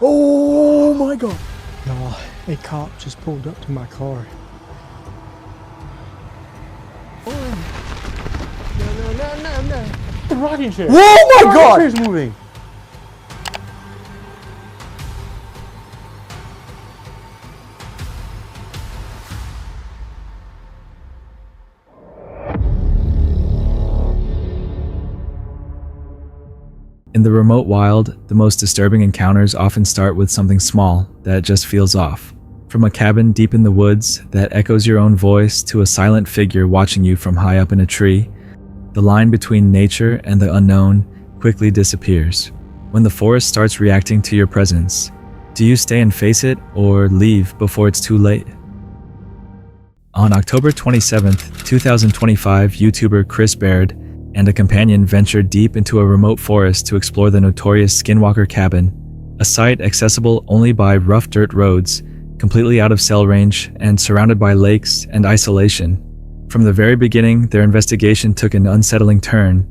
Oh my god. Y'all, a cop just pulled up to my car. No. The rocking chair. Oh my god! The chair's moving. In the remote wild, the most disturbing encounters often start with something small that just feels off. From a cabin deep in the woods that echoes your own voice to a silent figure watching you from high up in a tree, the line between nature and the unknown quickly disappears. When the forest starts reacting to your presence, do you stay and face it or leave before it's too late? On October 27th, 2025, YouTuber Chris Baird and a companion ventured deep into a remote forest to explore the notorious Skinwalker cabin, a site accessible only by rough dirt roads, completely out of cell range and surrounded by lakes and isolation. From the very beginning, their investigation took an unsettling turn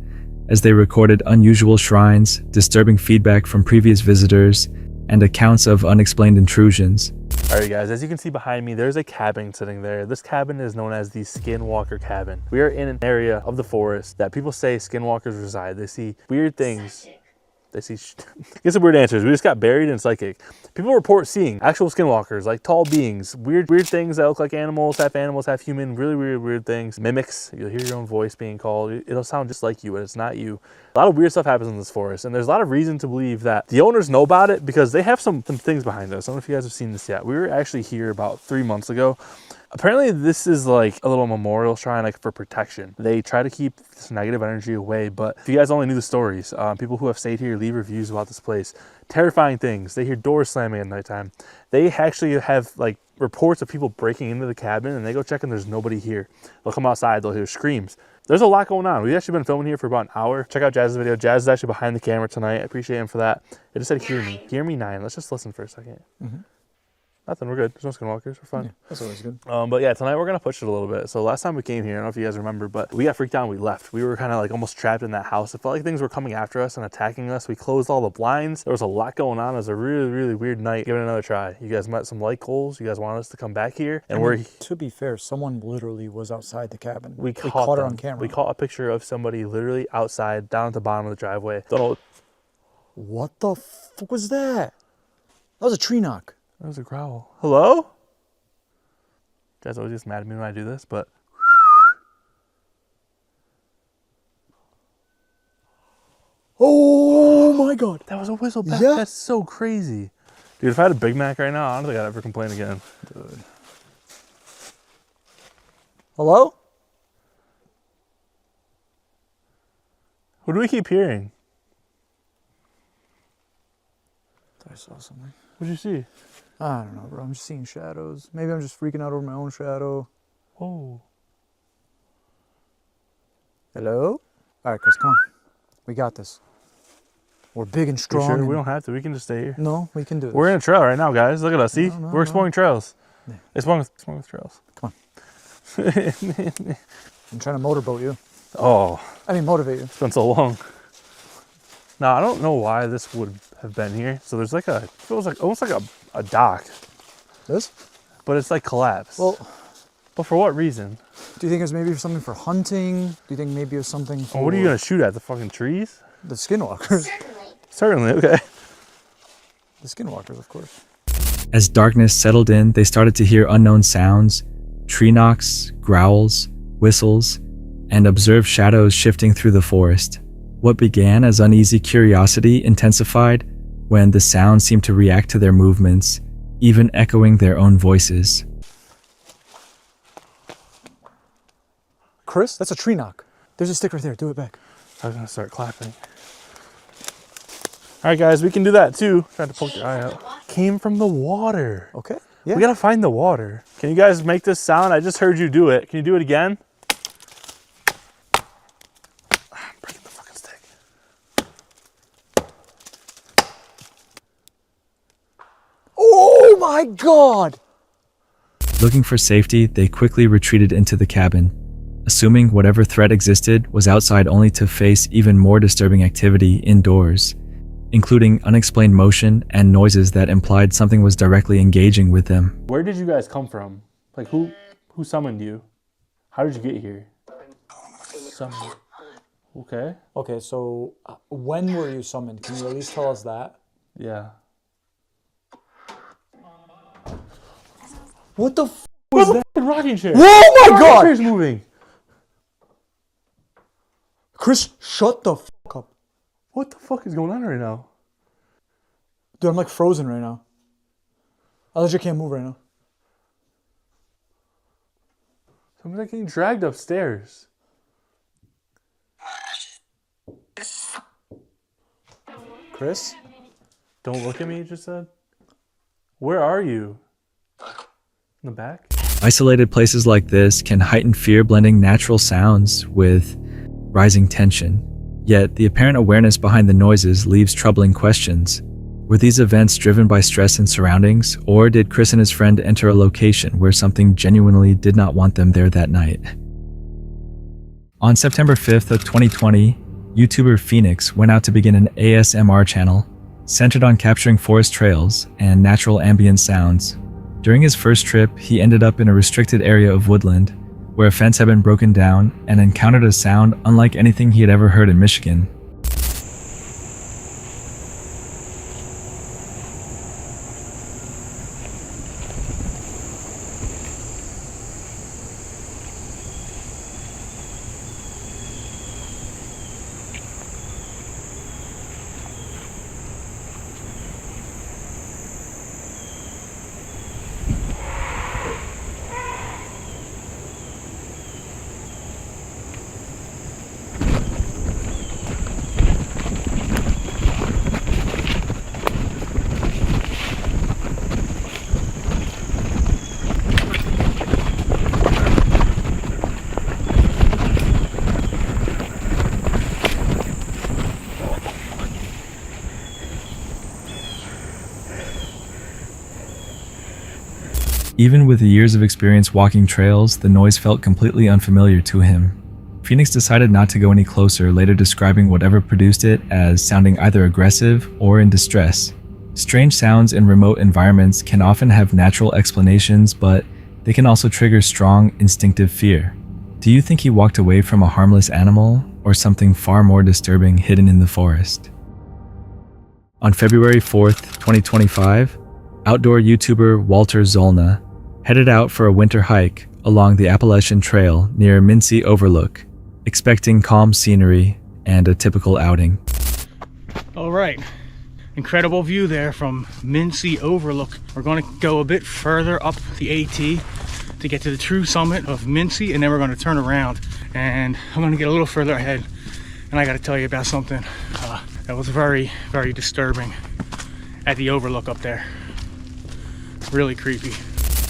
as they recorded unusual shrines, disturbing feedback from previous visitors, and accounts of unexplained intrusions. Alright guys, as you can see behind me, there's a cabin sitting there. This cabin is known as the Skinwalker cabin. We are in an area of the forest that people say skinwalkers reside. They see weird things. They see get some weird answers. We just got buried in psychic. People report seeing actual skinwalkers, like tall beings, weird things that look like animals, half human, really weird things. Mimics. You'll hear your own voice being called. It'll sound just like you, but it's not you. A lot of weird stuff happens in this forest, and there's a lot of reason to believe that the owners know about it because they have some things behind us. I don't know if you guys have seen this yet. We were actually here about 3 months ago. Apparently this is like a little memorial shrine, like for protection. They try to keep this negative energy away, but if you guys only knew the stories, people who have stayed here leave reviews about this place. Terrifying things. They hear doors slamming at nighttime. They actually have like reports of people breaking into the cabin, and they go check and there's nobody here. They'll come outside, they'll hear screams. There's a lot going on. We've actually been filming here for about an hour. Check out Jazz's video. Jazz is actually behind the camera tonight. I appreciate him for that. It just said hear me. Hear me 9. Let's just listen for a second. Nothing, we're good. There's no skinwalkers, we're fine. Yeah, that's always good. But yeah, tonight we're gonna push it a little bit. So last time we came here, I don't know if you guys remember, but we got freaked out and we left. We were kind of like almost trapped in that house. It felt like things were coming after us and attacking us. We closed all the blinds. There was a lot going on. It was a really weird night. Give it another try. You guys met some light goals. You guys wanted us to come back here, and we're... To be fair, someone literally was outside the cabin. We caught her on camera. We caught a picture of somebody literally outside, down at the bottom of the driveway. Don't know. What the fuck was that? That was a tree knock. That was a growl. Hello? Jazz always gets mad at me when I do this, but... Oh my god. That was a whistle back. Yeah. That's so crazy. Dude, if I had a Big Mac right now, I don't think I'd ever complain again. Dude. Hello? Who do we keep hearing? I saw something. What'd you see? I don't know, bro. I'm just seeing shadows. Maybe I'm just freaking out over my own shadow. Whoa. Hello? All right, Chris, come on. We got this. We're big and strong. Sure? We don't have to. We can just stay here. No, we can do this. We're in a trail right now, guys. Look at us. See? We're exploring trails. Yeah. Exploring with trails. Come on. I'm trying to motorboat you. Oh. I mean, motivate you. It's been so long. Now, I don't know why this would have been here. So there's like a, it feels like almost like a dock. This? But it's like collapsed. Well, but for what reason? do you think it was maybe something for hunting? Do you think maybe it was something for... Oh, what are you going to shoot at? The fucking trees? The skinwalkers. Certainly, okay. The skinwalkers, of course. As darkness settled in, they started to hear unknown sounds, tree knocks, growls, whistles, and observed shadows shifting through the forest. What began as uneasy curiosity intensified when the sound seemed to react to their movements, even echoing their own voices. Chris, that's a tree knock. There's a stick right there. Do it back. I was going to start clapping. All right, guys, we can do that too. Trying to poke your eye out. Came from the water. Okay. Yeah. We got to find the water. Can you guys make this sound? I just heard you do it. Can you do it again? I'm breaking the fucking stick. Oh my God! Looking for safety, they quickly retreated into the cabin, assuming whatever threat existed was outside only to face even more disturbing activity indoors. including unexplained motion and noises that implied something was directly engaging with them. Where did you guys come from? Like who summoned you? How did you get here? Summoned. Okay. Okay, so when were you summoned? Can you at least tell us that? Yeah. What the f was that? The rocking chair. Oh my The god! chair's moving. Chris, shut the f up. What the fuck is going on right now? Dude, I'm like frozen right now. I legit can't move right now. Someone's like getting dragged upstairs. Chris? Don't look at me, you just said. Where are you? In the back? Isolated places like this can heighten fear, blending natural sounds with rising tension. Yet, the apparent awareness behind the noises leaves troubling questions. Were these events driven by stress and surroundings, or did Chris and his friend enter a location where something genuinely did not want them there that night? On September 5th of 2020, YouTuber Phoenix went out to begin an ASMR channel centered on capturing forest trails and natural ambient sounds. During his first trip, he ended up in a restricted area of woodland where a fence had been broken down and encountered a sound unlike anything he had ever heard in Michigan. Even with the years of experience walking trails, the noise felt completely unfamiliar to him. Phoenix decided not to go any closer, later describing whatever produced it as sounding either aggressive or in distress. Strange sounds in remote environments can often have natural explanations, but they can also trigger strong, instinctive fear. Do you think he walked away from a harmless animal, or something far more disturbing hidden in the forest? On February 4th, 2025, outdoor YouTuber Walter Zollner headed out for a winter hike along the Appalachian Trail near Mincy Overlook, expecting calm scenery and a typical outing. All right, incredible view there from Mincy Overlook. We're going to go a bit further up the AT to get to the true summit of Mincy, and then we're going to turn around and I'm going to get a little further ahead, and I got to tell you about something that was very, very disturbing at the overlook up there. Really creepy.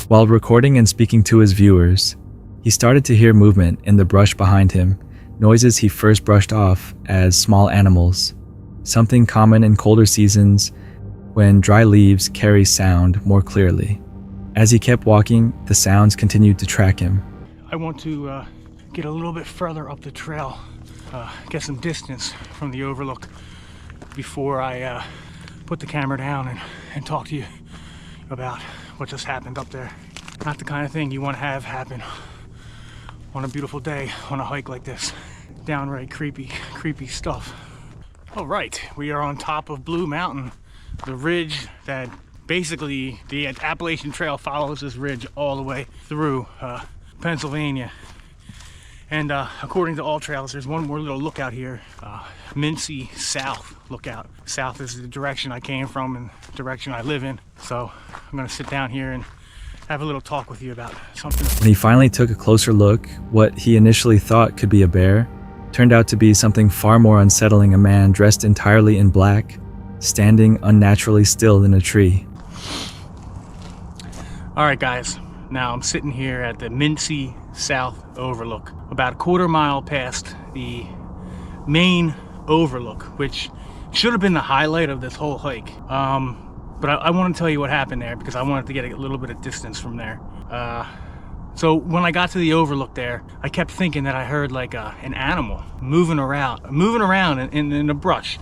While recording and speaking to his viewers, he started to hear movement in the brush behind him, noises he first brushed off as small animals, something common in colder seasons when dry leaves carry sound more clearly. As he kept walking, the sounds continued to track him. I want to get a little bit further up the trail, get some distance from the overlook before I put the camera down and talk to you about what just happened up there. Not the kind of thing you want to have happen on a beautiful day on a hike like this. Downright creepy stuff. All right, we are on top of Blue Mountain, the ridge that basically the Appalachian Trail follows this ridge all the way through Pennsylvania. And according to all trails, there's one more little lookout here, Mincy South lookout. South is the direction I came from and the direction I live in. So I'm gonna sit down here and have a little talk with you about something. When he finally took a closer look, what he initially thought could be a bear turned out to be something far more unsettling: a man dressed entirely in black, standing unnaturally still in a tree. All right, guys, now I'm sitting here at the Mincy South Overlook, about a quarter mile past the main overlook, which should have been the highlight of this whole hike. But I want to tell you what happened there because I wanted to get a little bit of distance from there. So when I got to the overlook there, I kept thinking that I heard like an animal moving around in the brush.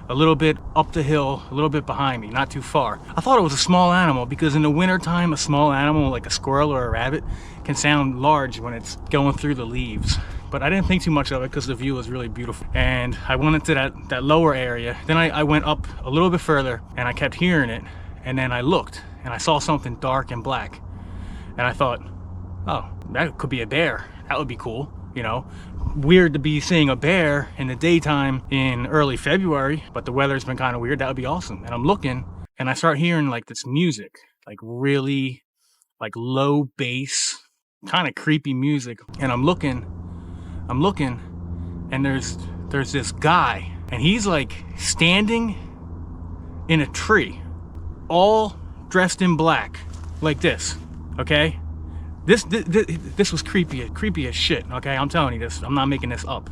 a little bit up the hill, a little bit behind me, not too far. I thought it was a small animal because in the wintertime, a small animal like a squirrel or a rabbit can sound large when it's going through the leaves. But I didn't think too much of it because the view was really beautiful. And I went into that lower area. Then I went up a little bit further and I kept hearing it. And then I looked and I saw something dark and black. And I thought, oh, that could be a bear. That would be cool, you know. Weird to be seeing a bear in the daytime in early February, but the weather's been kind of weird. That would be awesome. And I'm looking and I start hearing like this music, like really like low bass, kind of creepy music. And I'm looking and there's this guy and he's like standing in a tree, all dressed in black like this, okay? This was creepy as shit, okay? I'm telling you this, I'm not making this up.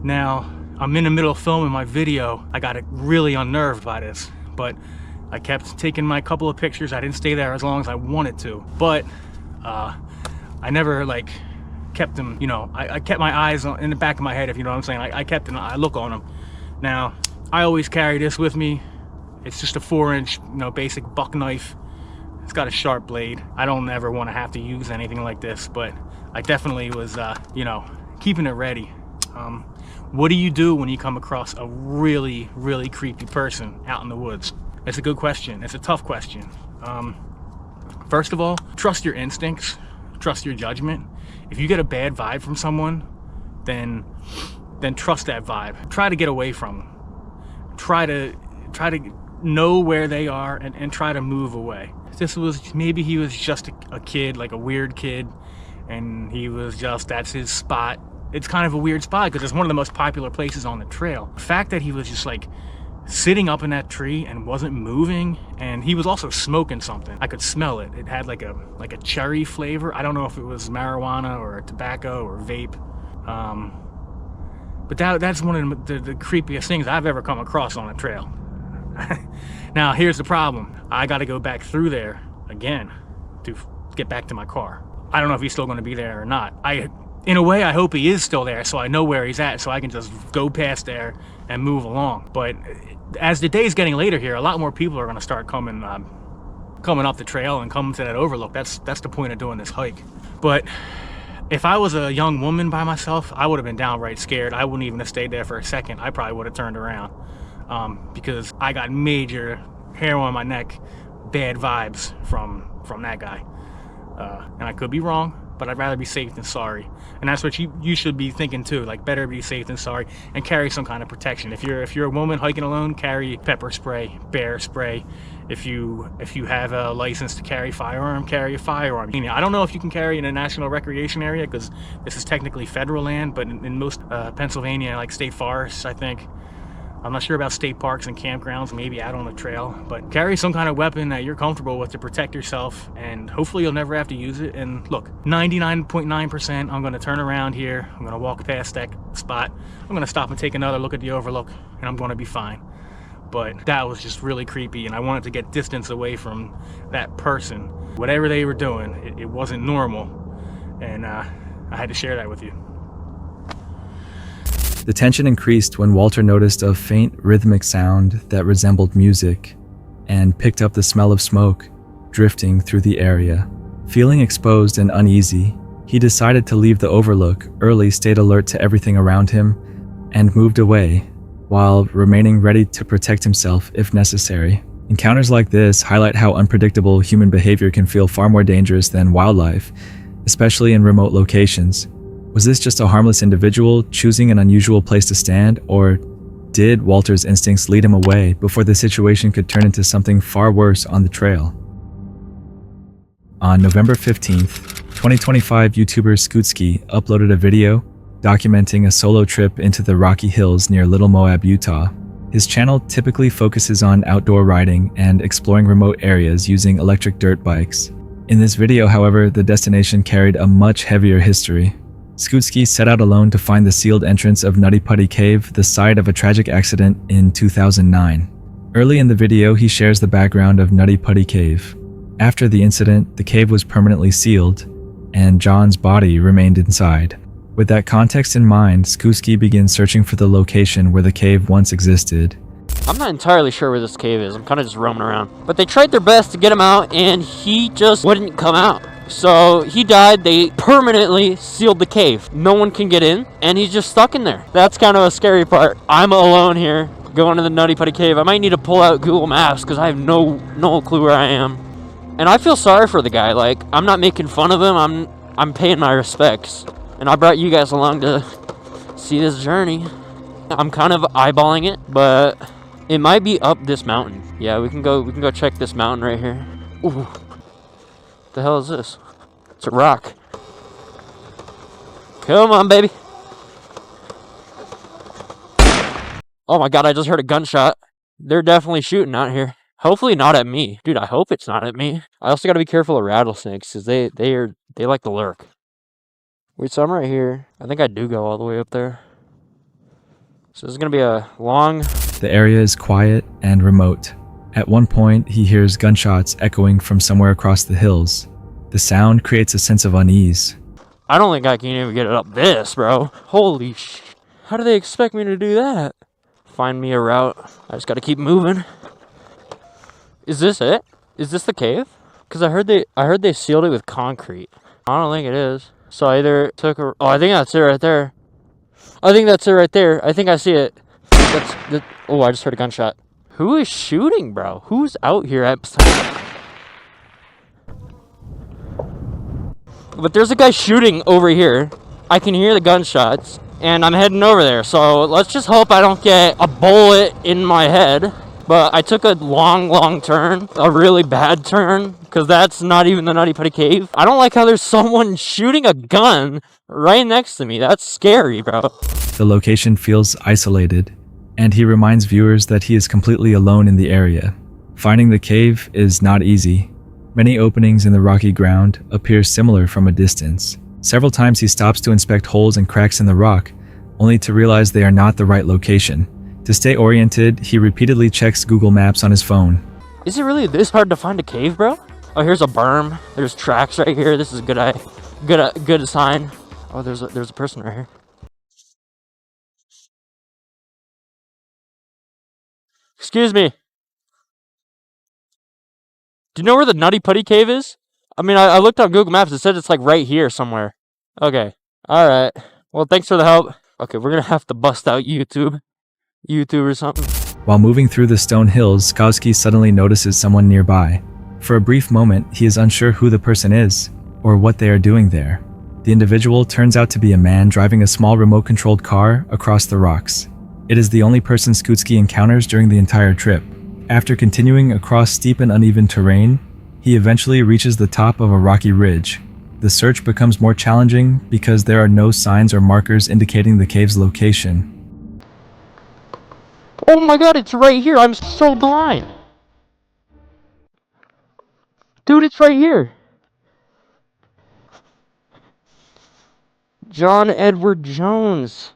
Now, I'm in the middle of filming my video. I got really unnerved by this, but I kept taking my couple of pictures. I didn't stay there as long as I wanted to, but I never like kept them, you know, I kept my eyes in the back of my head, if you know what I'm saying. I kept them, I look on them. Now, I always carry this with me. It's just a 4-inch, you know, basic buck knife. It's got a sharp blade. I don't ever want to have to use anything like this, but I definitely was, you know, keeping it ready. What do you do when you come across a really, really creepy person out in the woods? It's a good question. It's a tough question. First of all, trust your instincts, trust your judgment. If you get a bad vibe from someone, then trust that vibe. Try to get away from them. Try to know where they are and try to move away. Maybe he was just a kid, like a weird kid, and he was just, that's his spot. It's kind of a weird spot because it's one of the most popular places on the trail. The fact that he was just like sitting up in that tree and wasn't moving, and he was also smoking something. I could smell it. It had like a cherry flavor. I don't know if it was marijuana or tobacco or vape. But that's one of the creepiest things I've ever come across on a trail. Now, here's the problem. I got to go back through there again to get back to my car. I don't know if he's still going to be there or not. In a way, I hope he is still there so I know where he's at so I can just go past there and move along. But as the day's getting later here, a lot more people are going to start coming up the trail and coming to that overlook. That's the point of doing this hike. But if I was a young woman by myself, I would have been downright scared. I wouldn't even have stayed there for a second. I probably would have turned around because I got major hair on my neck, bad vibes from that guy. And I could be wrong, but I'd rather be safe than sorry. And that's what you should be thinking too. Like, better be safe than sorry, and carry some kind of protection. If you're a woman hiking alone, carry pepper spray, bear spray. If you have a license to carry firearm, carry a firearm. I don't know if you can carry in a national recreation area because this is technically federal land, but in most Pennsylvania, like state forests, I think. I'm not sure about state parks and campgrounds, maybe out on the trail, but carry some kind of weapon that you're comfortable with to protect yourself, and hopefully you'll never have to use it. And look, 99.9%, I'm gonna turn around here, I'm gonna walk past that spot, I'm gonna stop and take another look at the overlook, and I'm gonna be fine. But that was just really creepy, and I wanted to get distance away from that person. Whatever they were doing, it wasn't normal, and I had to share that with you. The tension increased when Walter noticed a faint rhythmic sound that resembled music and picked up the smell of smoke drifting through the area. Feeling exposed and uneasy, he decided to leave the overlook. Early stayed alert to everything around him and moved away while remaining ready to protect himself if necessary. Encounters like this highlight how unpredictable human behavior can feel far more dangerous than wildlife, especially in remote locations. Was this just a harmless individual choosing an unusual place to stand, or did Walter's instincts lead him away before the situation could turn into something far worse on the trail? On November 15th, 2025, YouTuber Skutski uploaded a video documenting a solo trip into the Rocky Hills near Little Moab, Utah. His channel typically focuses on outdoor riding and exploring remote areas using electric dirt bikes. In this video, however, the destination carried a much heavier history. Skutski set out alone to find the sealed entrance of Nutty Putty Cave, the site of a tragic accident in 2009. Early in the video, he shares the background of Nutty Putty Cave. After the incident, the cave was permanently sealed, and John's body remained inside. With that context in mind, Skutski begins searching for the location where the cave once existed. I'm not entirely sure where this cave is. I'm kind of just roaming around. But they tried their best to get him out, and he just wouldn't come out. So he died. They permanently sealed the cave. No one can get in, and he's just stuck in there. That's kind of a scary part. I'm alone here, going to the Nutty Putty Cave. I might need to pull out Google Maps because I have no clue where I am. And I feel sorry for the guy. Like, I'm not making fun of him. I'm paying my respects. And I brought you guys along to see this journey. I'm kind of eyeballing it, but it might be up this mountain. Yeah, we can go check this mountain right here. Ooh. What the hell is this? It's a rock. Come on, baby. Oh my god, I just heard a gunshot. They're definitely shooting out here. Hopefully not at me. Dude, I hope it's not at me. I also gotta be careful of rattlesnakes, because they like to lurk. Wait, so I'm right here. I think I do go all the way up there. So this is gonna be a long... The area is quiet and remote. At one point, he hears gunshots echoing from somewhere across the hills. The sound creates a sense of unease. I don't think I can even get it up this, bro. Holy sh... How do they expect me to do that? Find me a route. I just gotta keep moving. Is this it? Is this the cave? Because I heard they sealed it with concrete. I don't think it is. So I either took a... Oh, I think that's it right there. I think that's it right there. I think I see it. Oh, I just heard a gunshot. Who is shooting, bro? Who's out here at... But there's a guy shooting over here. I can hear the gunshots. And I'm heading over there. So let's just hope I don't get a bullet in my head. But I took a long turn. A really bad turn. Because that's not even the Nutty Putty Cave. I don't like how there's someone shooting a gun right next to me. That's scary, bro. The location feels isolated, and he reminds viewers that he is completely alone in the area. Finding the cave is not easy. Many openings in the rocky ground appear similar from a distance. Several times he stops to inspect holes and cracks in the rock, only to realize they are not the right location. To stay oriented, he repeatedly checks Google Maps on his phone. Is it really this hard to find a cave, bro? Oh, here's a berm. There's tracks right here. This is a good sign. Oh, there's a person right here. Excuse me. Do you know where the Nutty Putty Cave is? I mean, I looked on Google Maps. It said it's like right here somewhere. Okay. All right. Well, thanks for the help. Okay, we're gonna have to bust out YouTube or something. While moving through the stone hills, Skowski suddenly notices someone nearby. For a brief moment, he is unsure who the person is, or what they are doing there. The individual turns out to be a man driving a small remote-controlled car across the rocks. It is the only person Skowski encounters during the entire trip. After continuing across steep and uneven terrain, he eventually reaches the top of a rocky ridge. The search becomes more challenging because there are no signs or markers indicating the cave's location. Oh my god, it's right here. I'm so blind. Dude, it's right here. John Edward Jones.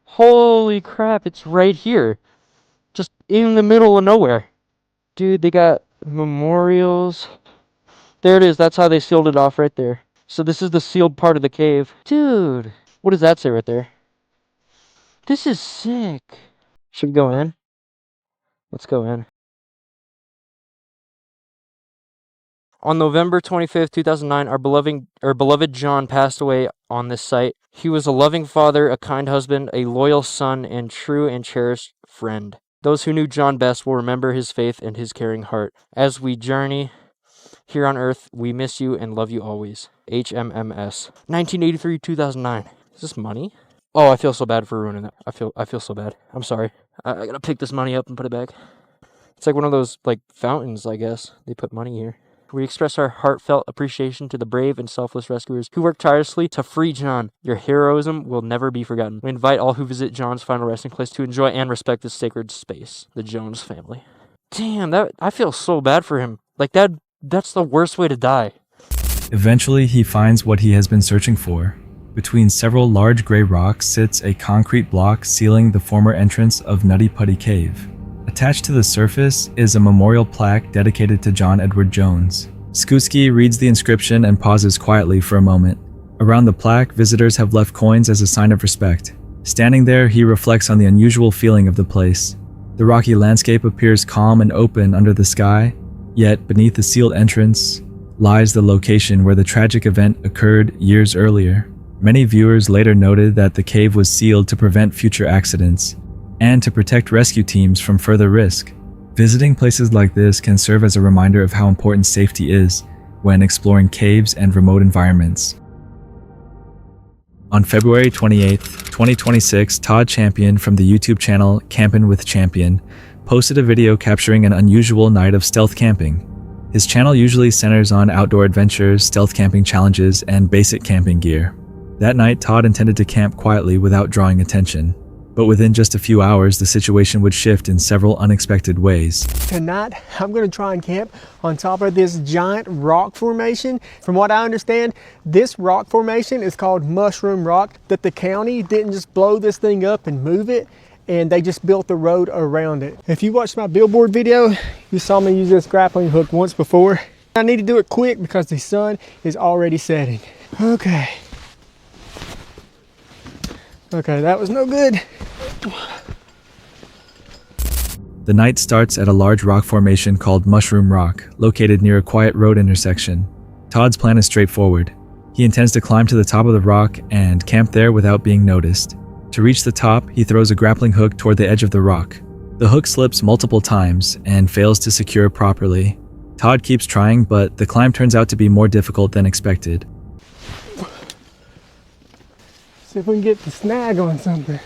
Holy crap, it's right here. Just in the middle of nowhere. Dude, they got memorials. There it is. That's how they sealed it off right there. So this is the sealed part of the cave. Dude, what does that say right there? This is sick. Should we go in? Let's go in. On November 25th, 2009, our beloved John passed away on this site. He was a loving father, a kind husband, a loyal son, and true and cherished friend. Those who knew John best will remember his faith and his caring heart. As we journey here on Earth, we miss you and love you always. HMMS. 1983-2009. Is this money? Oh, I feel so bad for ruining that. I feel so bad. I'm sorry. I gotta pick this money up and put it back. It's like one of those, like, fountains, I guess. They put money here. We express our heartfelt appreciation to the brave and selfless rescuers who worked tirelessly to free John. Your heroism will never be forgotten. We invite all who visit John's final resting place to enjoy and respect this sacred space. The Jones family. Damn, I feel so bad for him. Like, that's the worst way to die. Eventually, he finds what he has been searching for. Between several large gray rocks sits a concrete block sealing the former entrance of Nutty Putty Cave. Attached to the surface is a memorial plaque dedicated to John Edward Jones. Skowski reads the inscription and pauses quietly for a moment. Around the plaque, visitors have left coins as a sign of respect. Standing there, he reflects on the unusual feeling of the place. The rocky landscape appears calm and open under the sky, yet beneath the sealed entrance lies the location where the tragic event occurred years earlier. Many viewers later noted that the cave was sealed to prevent future accidents and to protect rescue teams from further risk. Visiting places like this can serve as a reminder of how important safety is when exploring caves and remote environments. On February 28, 2026, Todd Champion from the YouTube channel Campin' with Champion posted a video capturing an unusual night of stealth camping. His channel usually centers on outdoor adventures, stealth camping challenges, and basic camping gear. That night, Todd intended to camp quietly without drawing attention. But within just a few hours, the situation would shift in several unexpected ways. Tonight, I'm gonna try and camp on top of this giant rock formation. From what I understand, this rock formation is called Mushroom Rock, that the county didn't just blow this thing up and move it, and they just built the road around it. If you watched my billboard video, you saw me use this grappling hook once before. I need to do it quick because the sun is already setting. Okay, that was no good. The night starts at a large rock formation called Mushroom Rock, located near a quiet road intersection. Todd's plan is straightforward. He intends to climb to the top of the rock and camp there without being noticed. To reach the top, he throws a grappling hook toward the edge of the rock. The hook slips multiple times and fails to secure properly. Todd keeps trying, but the climb turns out to be more difficult than expected. See if we can get the snag on something.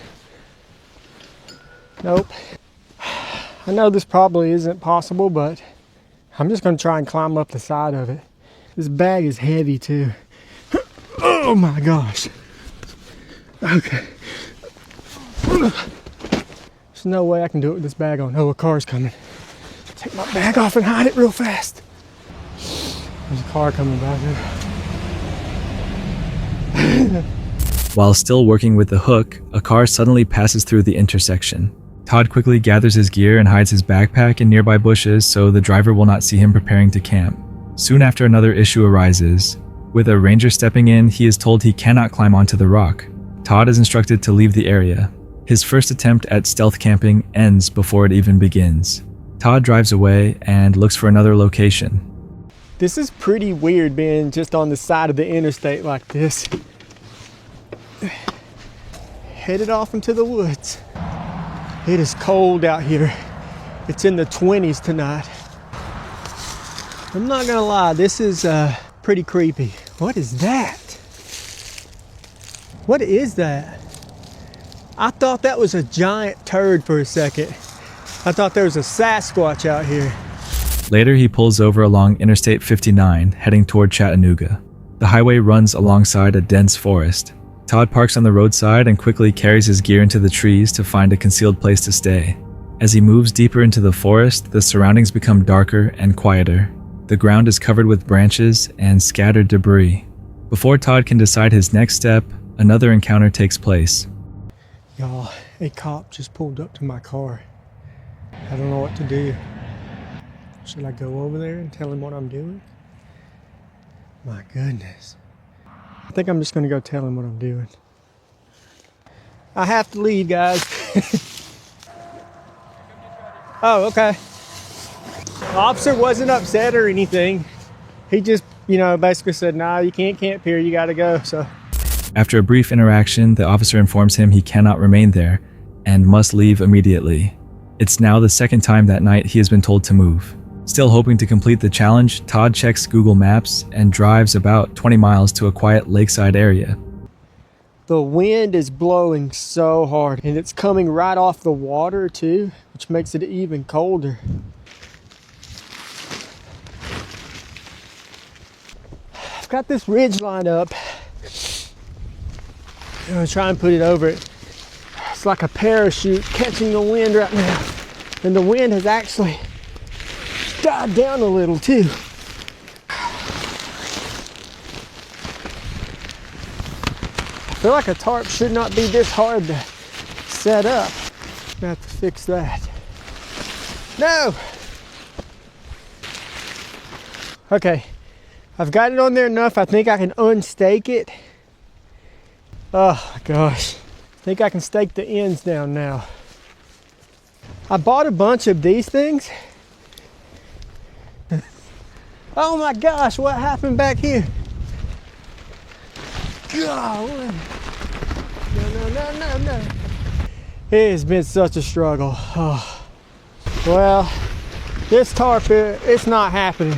Nope. I know this probably isn't possible, but I'm just gonna try and climb up the side of it. This bag is heavy too. Oh my gosh. Okay. There's no way I can do it with this bag on. Oh, a car's coming. Take my bag off and hide it real fast. There's a car coming by there. While still working with the hook, a car suddenly passes through the intersection. Todd quickly gathers his gear and hides his backpack in nearby bushes so the driver will not see him preparing to camp. Soon after, another issue arises. With a ranger stepping in, he is told he cannot climb onto the rock. Todd is instructed to leave the area. His first attempt at stealth camping ends before it even begins. Todd drives away and looks for another location. This is pretty weird being just on the side of the interstate like this. Headed off into the woods. It is cold out here. It's in the 20s tonight. I'm not gonna lie, this is pretty creepy. What is that? What is that? I thought that was a giant turd for a second. I thought there was a Sasquatch out here. Later, he pulls over along Interstate 59, heading toward Chattanooga. The highway runs alongside a dense forest. Todd parks on the roadside and quickly carries his gear into the trees to find a concealed place to stay. As he moves deeper into the forest, the surroundings become darker and quieter. The ground is covered with branches and scattered debris. Before Todd can decide his next step, another encounter takes place. Y'all, a cop just pulled up to my car. I don't know what to do. Should I go over there and tell him what I'm doing? My goodness. I think I'm just gonna go tell him what I'm doing. I have to leave, guys. Oh, okay. The officer wasn't upset or anything. He just, basically said, nah, you can't camp here, you gotta go, so. After a brief interaction, the officer informs him he cannot remain there and must leave immediately. It's now the second time that night he has been told to move. Still hoping to complete the challenge, Todd checks Google Maps and drives about 20 miles to a quiet lakeside area. The wind is blowing so hard, and it's coming right off the water too, which makes it even colder. I've got this ridge line up. I'm gonna try and put it over it. It's like a parachute catching the wind right now. And the wind has actually died down a little too. I feel like a tarp should not be this hard to set up. I have to fix that. No! Okay, I've got it on there enough. I think I can unstake it. Oh my gosh. I think I can stake the ends down now. I bought a bunch of these things. Oh my gosh, what happened back here? God, no. It has been such a struggle. Oh. Well, this tarp, it's not happening.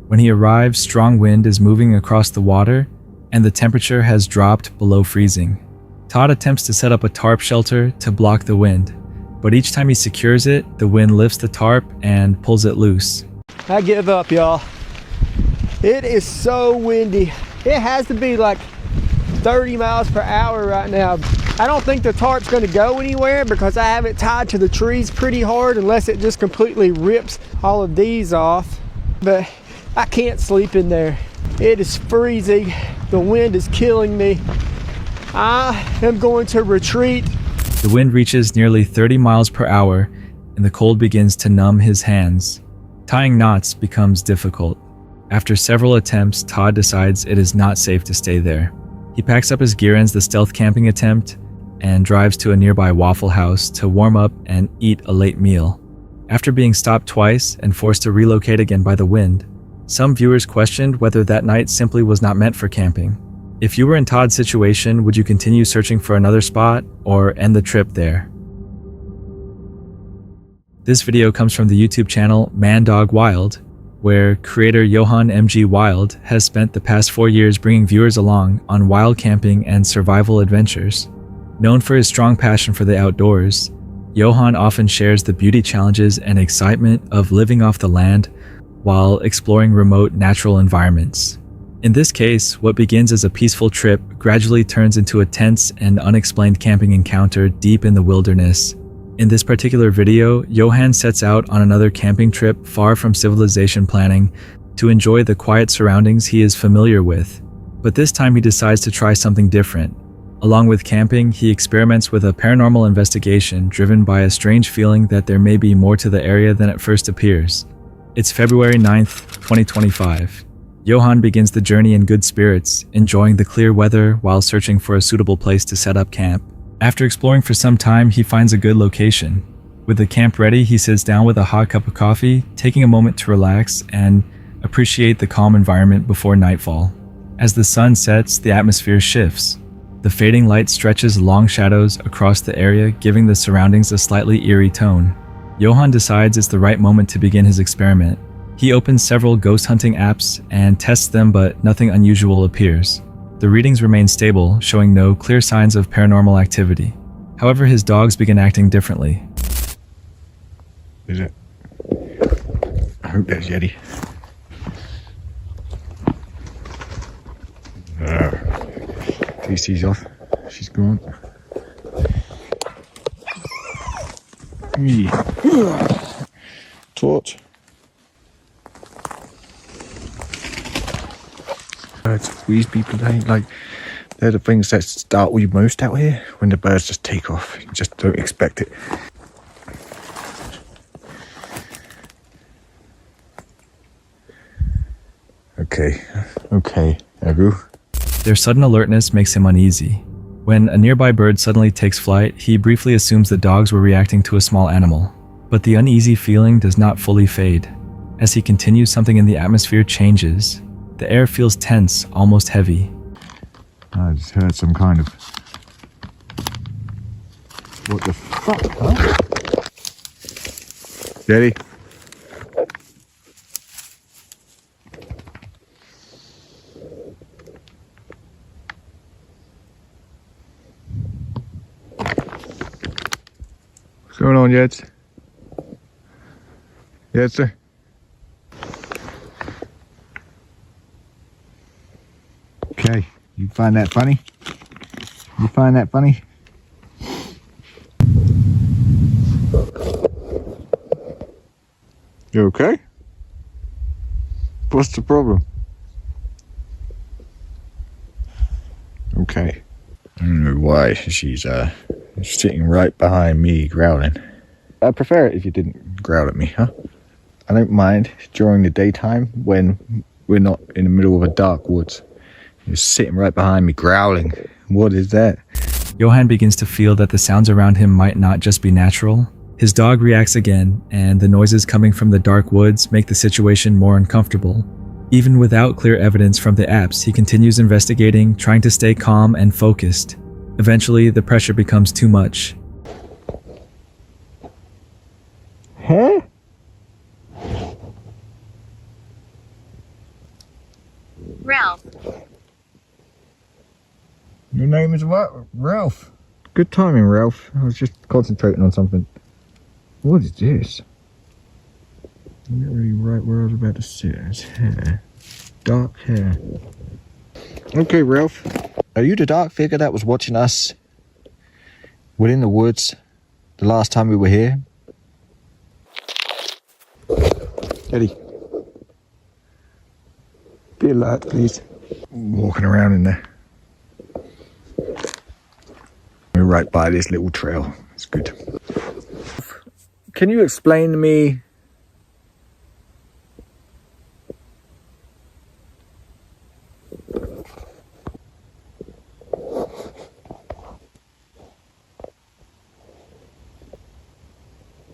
When he arrives, strong wind is moving across the water, and the temperature has dropped below freezing. Todd attempts to set up a tarp shelter to block the wind, but each time he secures it, the wind lifts the tarp and pulls it loose. I give up, y'all. It is so windy. It has to be like 30 miles per hour right now. I don't think the tarp's gonna go anywhere because I have it tied to the trees pretty hard unless it just completely rips all of these off. But I can't sleep in there. It is freezing. The wind is killing me. I am going to retreat. The wind reaches nearly 30 miles per hour, and the cold begins to numb his hands. Tying knots becomes difficult. After several attempts, Todd decides it is not safe to stay there. He packs up his gear, ends the stealth camping attempt, and drives to a nearby Waffle House to warm up and eat a late meal. After being stopped twice and forced to relocate again by the wind, some viewers questioned whether that night simply was not meant for camping. If you were in Todd's situation, would you continue searching for another spot or end the trip there? This video comes from the YouTube channel Man Dog Wild, where creator Johan M.G. Wild has spent the past 4 years bringing viewers along on wild camping and survival adventures. Known for his strong passion for the outdoors, Johan often shares the beauty challenges and excitement of living off the land while exploring remote natural environments. In this case, what begins as a peaceful trip gradually turns into a tense and unexplained camping encounter deep in the wilderness. In this particular video, Johan sets out on another camping trip far from civilization planning to enjoy the quiet surroundings he is familiar with. But this time he decides to try something different. Along with camping, he experiments with a paranormal investigation driven by a strange feeling that there may be more to the area than it first appears. It's February 9th, 2025. Johan begins the journey in good spirits, enjoying the clear weather while searching for a suitable place to set up camp. After exploring for some time, he finds a good location. With the camp ready, he sits down with a hot cup of coffee, taking a moment to relax and appreciate the calm environment before nightfall. As the sun sets, the atmosphere shifts. The fading light stretches long shadows across the area, giving the surroundings a slightly eerie tone. Johan decides it's the right moment to begin his experiment. He opens several ghost hunting apps and tests them, but nothing unusual appears. The readings remain stable, showing no clear signs of paranormal activity. However, his dogs begin acting differently. Is it? I hope that's Yeti. TC's off. She's gone. Torch. Birds, these people, they're the things that startle you most out here. When the birds just take off, you just don't expect it. Okay, Agu. Their sudden alertness makes him uneasy. When a nearby bird suddenly takes flight, he briefly assumes the dogs were reacting to a small animal. But the uneasy feeling does not fully fade. As he continues, something in the atmosphere changes. The air feels tense, almost heavy. I just heard some kind of... What the fuck, huh? Yeti. What's going on, Yeds? Yes, sir. Okay, you find that funny? You find that funny? You okay? What's the problem? Okay. I don't know why she's sitting right behind me growling. I'd prefer it if you didn't growl at me, huh? I don't mind during the daytime when we're not in the middle of a dark woods. You're sitting right behind me growling. What is that? Johan begins to feel that the sounds around him might not just be natural. His dog reacts again, and the noises coming from the dark woods make the situation more uncomfortable. Even without clear evidence from the apps, he continues investigating, trying to stay calm and focused. Eventually, the pressure becomes too much. Huh? Ralph. Your name is what? Ralph. Good timing, Ralph. I was just concentrating on something. What is this? Literally right where I was about to sit. It's hair. Dark hair. Okay, Ralph. Are you the dark figure that was watching us within the woods the last time we were here? Eddie. Be alert, please. Walking around in there. We're right by this little trail. It's good. Can you explain to me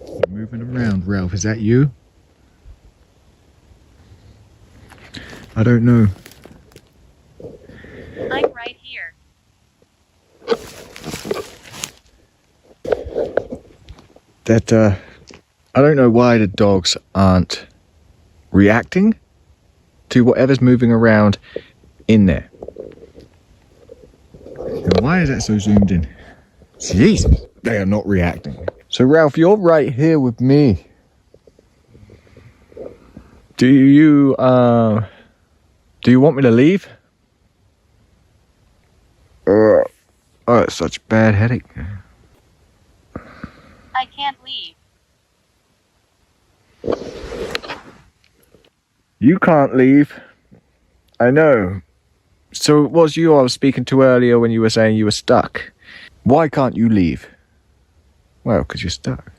You're moving around, Ralph? Is that you? I don't know. I'm right here. I don't know why the dogs aren't reacting to whatever's moving around in there. And why is that so zoomed in? Jesus, they are not reacting. So Ralph, you're right here with me. Do you want me to leave? Oh, it's such a bad headache. I can't leave. You can't leave. I know. So it was you I was speaking to earlier when you were saying you were stuck. Why can't you leave? Well, because you're stuck.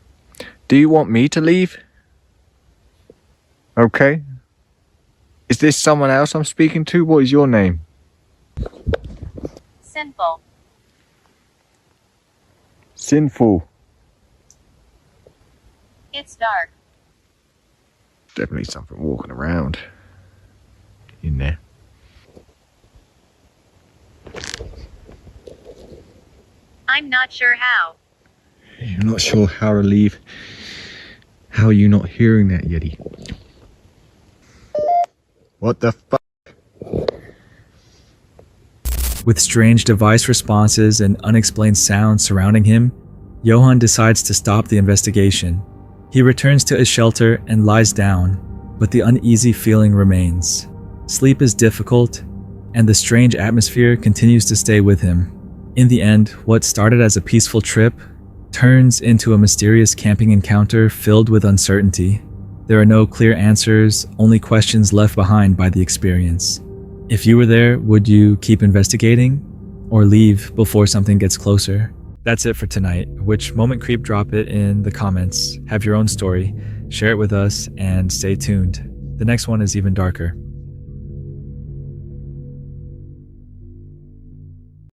Do you want me to leave? Okay. Is this someone else I'm speaking to? What is your name? Sinful. Sinful. It's dark. Definitely something walking around in there. I'm not sure how. You're not sure how to leave. How are you not hearing that, Yeti? What the fuck? With strange device responses and unexplained sounds surrounding him, Johan decides to stop the investigation. He returns to his shelter and lies down, but the uneasy feeling remains. Sleep is difficult, and the strange atmosphere continues to stay with him. In the end, what started as a peaceful trip turns into a mysterious camping encounter filled with uncertainty. There are no clear answers, only questions left behind by the experience. If you were there, would you keep investigating or leave before something gets closer? That's it for tonight. Which moment creep? Drop it in the comments. Have your own story, share it with us, and stay tuned. The next one is even darker.